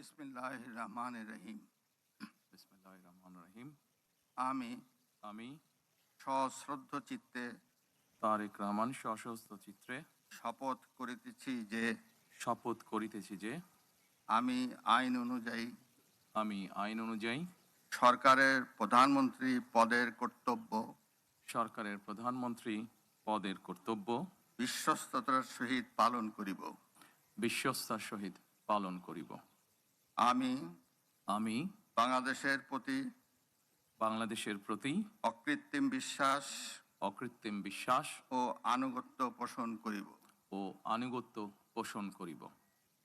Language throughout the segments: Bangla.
বিসমিল্লাহির রহমানির রহিম। বিসমিল্লাহির রহমানির রহিম। আমি আমি সশ্রদ্ধ চিত্তে তারেক রহমান সশস্ত্র চিত্রে শপথ করিতেছি যে আমি আইন অনুযায়ী সরকারের প্রধানমন্ত্রী পদের কর্তব্য বিশ্বস্ততার সহিত পালন করিব। আমি বাংলাদেশের প্রতি অকৃত্রিম বিশ্বাস ও আনুগত্য পোষণ করিব।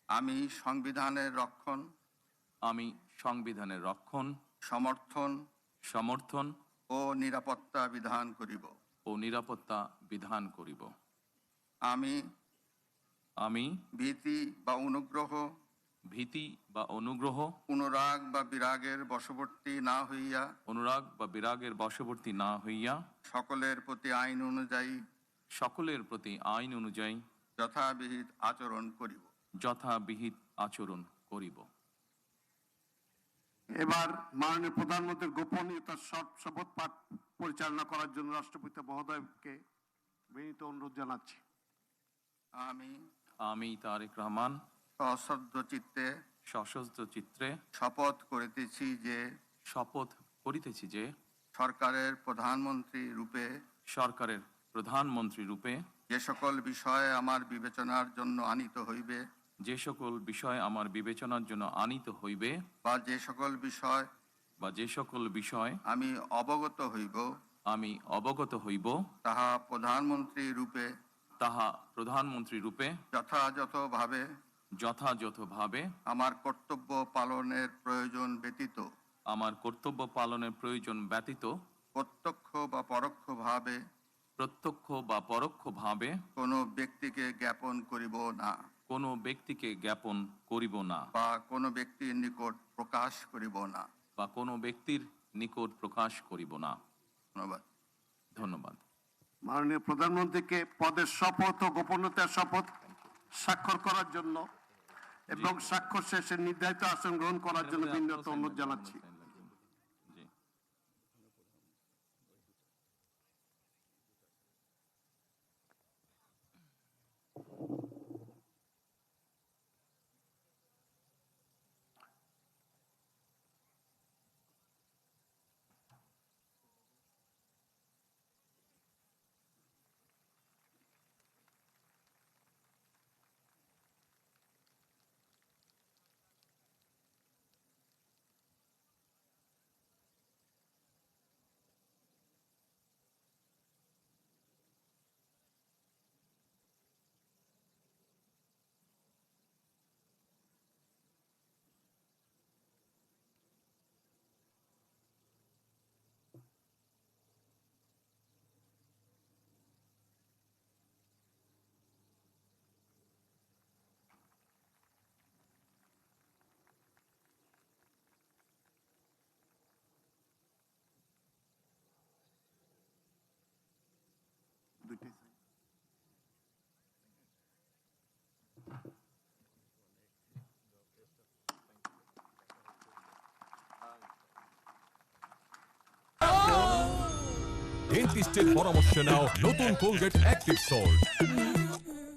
আমি সংবিধানের রক্ষণ, সমর্থন ও নিরাপত্তা বিধান করিব। আমি ভীতি বা অনুগ্রহ, অনুরাগ বা বিরাগের বশবর্তী না হইয়া সকলের প্রতি আইন অনুযায়ী যথাবিহিত আচরণ করিব। এবার মাননীয় প্রধানমন্ত্রীর গোপনীয়তার শপথ পাঠ পরিচালনা করার জন্য রাষ্ট্রপতি মহোদয়কে বিনীত অনুরোধ জানাচ্ছি। আমি তারেক রহমান সশস্ত্র চিত্রে শপথ করিতেছি যে সরকারের প্রধানমন্ত্রী রূপে যে সকল বিষয় আমার বিবেচনার জন্য আনিত হইবে বা যে সকল বিষয় আমি অবগত হইব তাহা প্রধানমন্ত্রী রূপে যথাযথভাবে আমার কর্তব্য পালনের প্রয়োজন ব্যতীত প্রত্যক্ষ বা পরোক্ষভাবে কোনো ব্যক্তিকে জ্ঞাপন করিব না বা কোনো ব্যক্তির নিকট প্রকাশ করিব না। ধন্যবাদ। মাননীয় প্রধানমন্ত্রীকে পদের শপথ ও গোপনীয়তার শপথ স্বাক্ষর করার জন্য এবং স্বাক্ষর শেষে নির্ধারিত আসন গ্রহণ করার জন্য বিনীত অনুরোধ জানাচ্ছি। ডেন্টিস্টের পরামর্শ নাও নতুন কোলগেট অ্যাক্টিভ সল্ট।